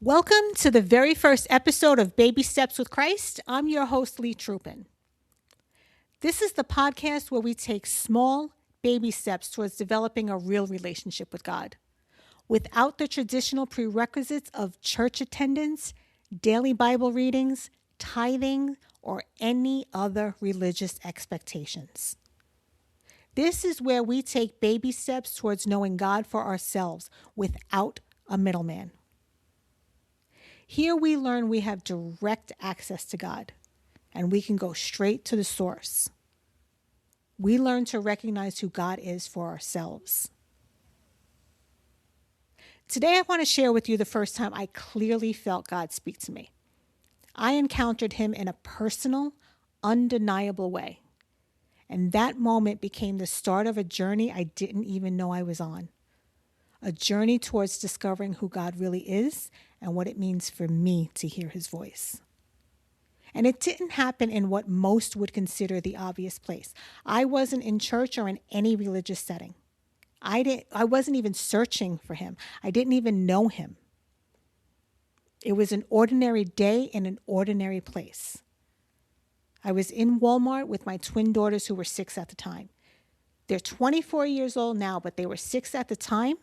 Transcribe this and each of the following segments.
Welcome to the very first episode of Baby Steps with Christ. I'm your host, Lee Trupin. This is the podcast where we take small baby steps towards developing a real relationship with God without the traditional prerequisites of church attendance, daily Bible readings, tithing, or any other religious expectations. This is where we take baby steps towards knowing God for ourselves without a middleman. Here we learn we have direct access to God, and we can go straight to the source. We learn to recognize who God is for ourselves. Today I want to share with you the first time I clearly felt God speak to me. I encountered him in a personal, undeniable way. And that moment became the start of a journey I didn't even know I was on. A journey towards discovering who God really is and what it means for me to hear his voice. And it didn't happen in what most would consider the obvious place. I wasn't in church or in any religious setting. I wasn't even searching for him. I didn't even know him. It was an ordinary day in an ordinary place. I was in Walmart with my twin daughters who were 6 at the time. They're 24 years old now, but they were 6 at the time.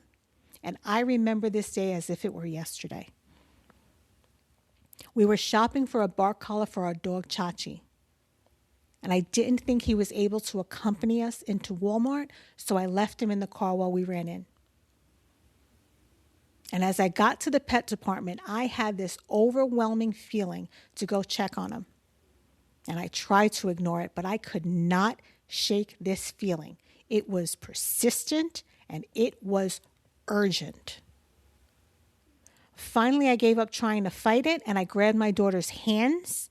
And I remember this day as if it were yesterday. We were shopping for a bark collar for our dog Chachi. And I didn't think he was able to accompany us into Walmart, so I left him in the car while we ran in. And as I got to the pet department, I had this overwhelming feeling to go check on him. And I tried to ignore it, but I could not shake this feeling. It was persistent and it was urgent. Finally, I gave up trying to fight it, and I grabbed my daughter's hands,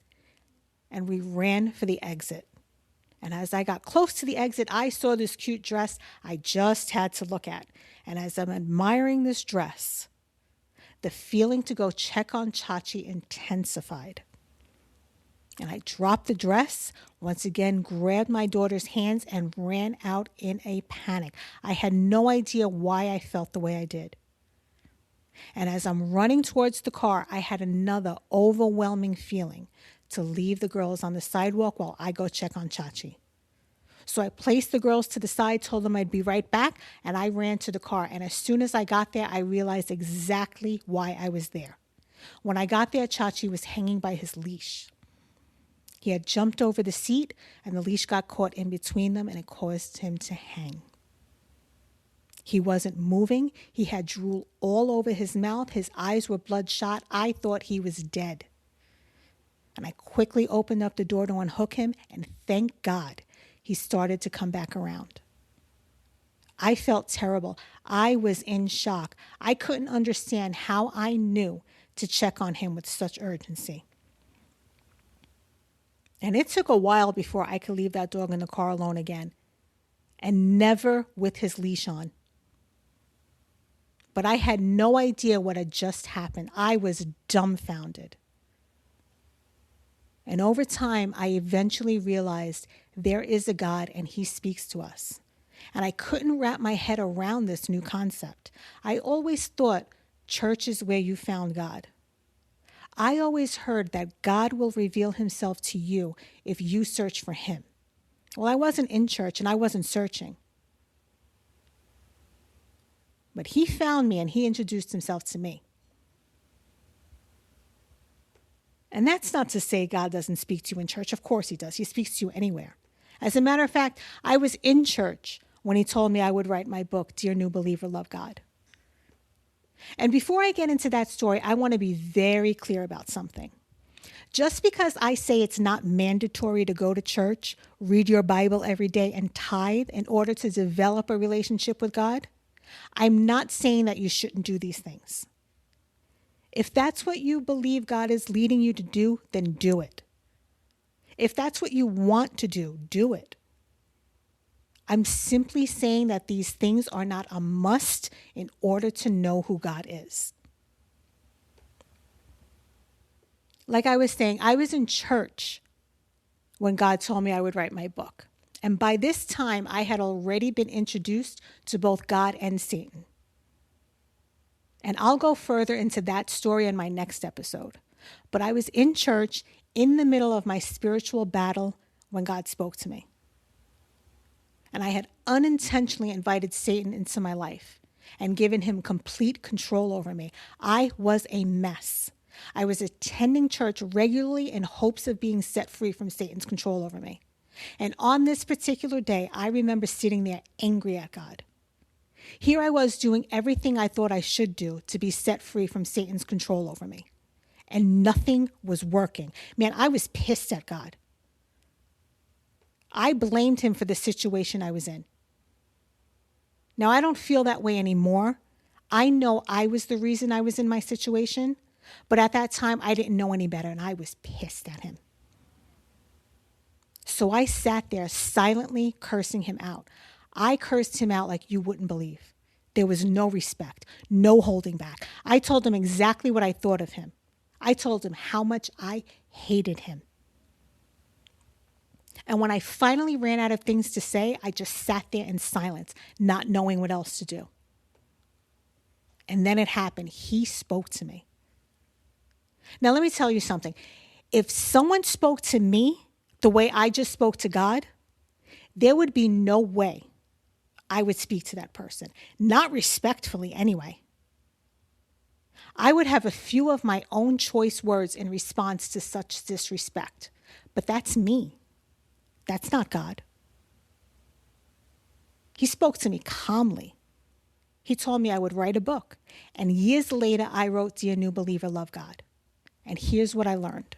and we ran for the exit. And as I got close to the exit, I saw this cute dress I just had to look at. And as I'm admiring this dress, the feeling to go check on Chachi intensified. And I dropped the dress, once again grabbed my daughter's hands, and ran out in a panic. I had no idea why I felt the way I did. And as I'm running towards the car, I had another overwhelming feeling to leave the girls on the sidewalk while I go check on Chachi. So I placed the girls to the side, told them I'd be right back, and I ran to the car. And as soon as I got there, I realized exactly why I was there. When I got there, Chachi was hanging by his leash. He had jumped over the seat, and the leash got caught in between them, and it caused him to hang. He wasn't moving. He had drool all over his mouth. His eyes were bloodshot. I thought he was dead. And I quickly opened up the door to unhook him, and thank God he started to come back around. I felt terrible. I was in shock. I couldn't understand how I knew to check on him with such urgency. And it took a while before I could leave that dog in the car alone again, and never with his leash on. But I had no idea what had just happened. I was dumbfounded. And over time, I eventually realized there is a God and he speaks to us. And I couldn't wrap my head around this new concept. I always thought church is where you found God. I always heard that God will reveal himself to you if you search for him. Well, I wasn't in church and I wasn't searching. But he found me and he introduced himself to me. And that's not to say God doesn't speak to you in church. Of course he does. He speaks to you anywhere. As a matter of fact, I was in church when he told me I would write my book, Dear New Believer, Love God. And before I get into that story, I want to be very clear about something. Just because I say it's not mandatory to go to church, read your Bible every day, and tithe in order to develop a relationship with God, I'm not saying that you shouldn't do these things. If that's what you believe God is leading you to do, then do it. If that's what you want to do, do it. I'm simply saying that these things are not a must in order to know who God is. Like I was saying, I was in church when God told me I would write my book. And by this time, I had already been introduced to both God and Satan. And I'll go further into that story in my next episode. But I was in church in the middle of my spiritual battle when God spoke to me. And I had unintentionally invited Satan into my life and given him complete control over me. I was a mess. I was attending church regularly in hopes of being set free from Satan's control over me. And on this particular day, I remember sitting there angry at God. Here I was doing everything I thought I should do to be set free from Satan's control over me. And nothing was working. Man, I was pissed at God. I blamed him for the situation I was in. Now, I don't feel that way anymore. I know I was the reason I was in my situation, but at that time, I didn't know any better, and I was pissed at him. So I sat there silently cursing him out. I cursed him out like you wouldn't believe. There was no respect, no holding back. I told him exactly what I thought of him. I told him how much I hated him. And when I finally ran out of things to say, I just sat there in silence, not knowing what else to do. And then it happened. He spoke to me. Now, let me tell you something. If someone spoke to me the way I just spoke to God, there would be no way I would speak to that person. Not respectfully, anyway. I would have a few of my own choice words in response to such disrespect. But that's me. That's not God. He spoke to me calmly. He told me I would write a book. And years later, I wrote Dear New Believer, Love God. And here's what I learned.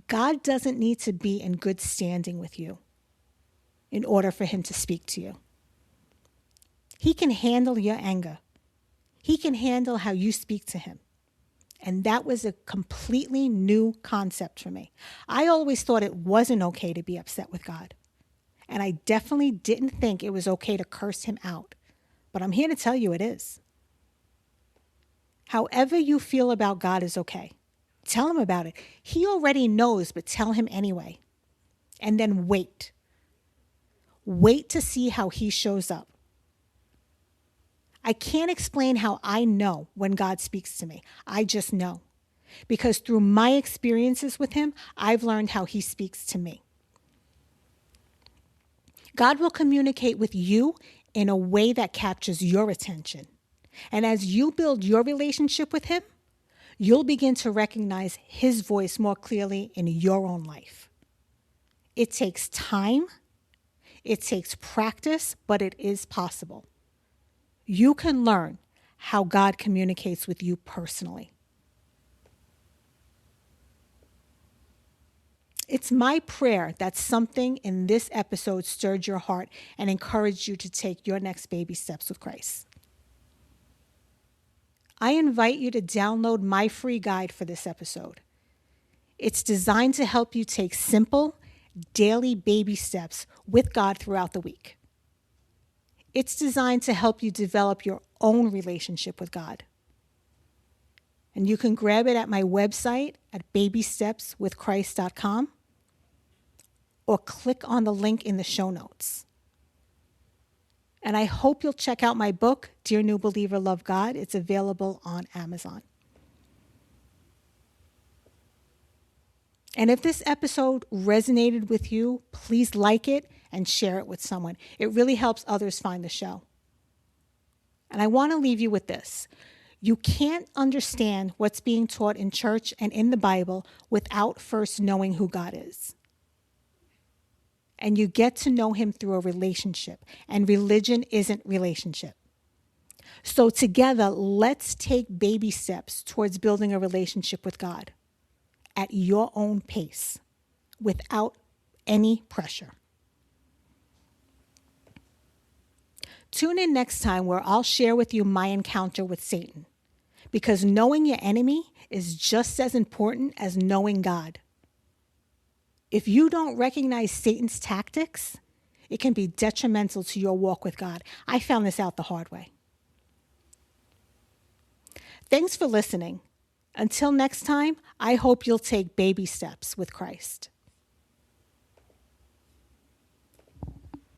God doesn't need to be in good standing with you in order for him to speak to you. He can handle your anger. He can handle how you speak to him. And that was a completely new concept for me. I always thought it wasn't okay to be upset with God. And I definitely didn't think it was okay to curse him out. But I'm here to tell you it is. However you feel about God is okay. Tell him about it. He already knows, but tell him anyway. And then wait. Wait to see how he shows up. I can't explain how I know when God speaks to me. I just know. Because through my experiences with him, I've learned how he speaks to me. God will communicate with you in a way that captures your attention. And as you build your relationship with him, you'll begin to recognize his voice more clearly in your own life. It takes time, it takes practice, but it is possible. You can learn how God communicates with you personally. It's my prayer that something in this episode stirred your heart and encouraged you to take your next baby steps with Christ. I invite you to download my free guide for this episode. It's designed to help you take simple, daily baby steps with God throughout the week. It's designed to help you develop your own relationship with God. And you can grab it at my website at babystepswithchrist.com or click on the link in the show notes. And I hope you'll check out my book, Dear New Believer, Love God. It's available on Amazon. And if this episode resonated with you, please like it and share it with someone. It really helps others find the show. And I want to leave you with this. You can't understand what's being taught in church and in the Bible without first knowing who God is. And you get to know him through a relationship. And religion isn't relationship. So together, let's take baby steps towards building a relationship with God at your own pace, without any pressure. Tune in next time where I'll share with you my encounter with Satan, because knowing your enemy is just as important as knowing God. If you don't recognize Satan's tactics, it can be detrimental to your walk with God. I found this out the hard way. Thanks for listening. Until next time, I hope you'll take baby steps with Christ.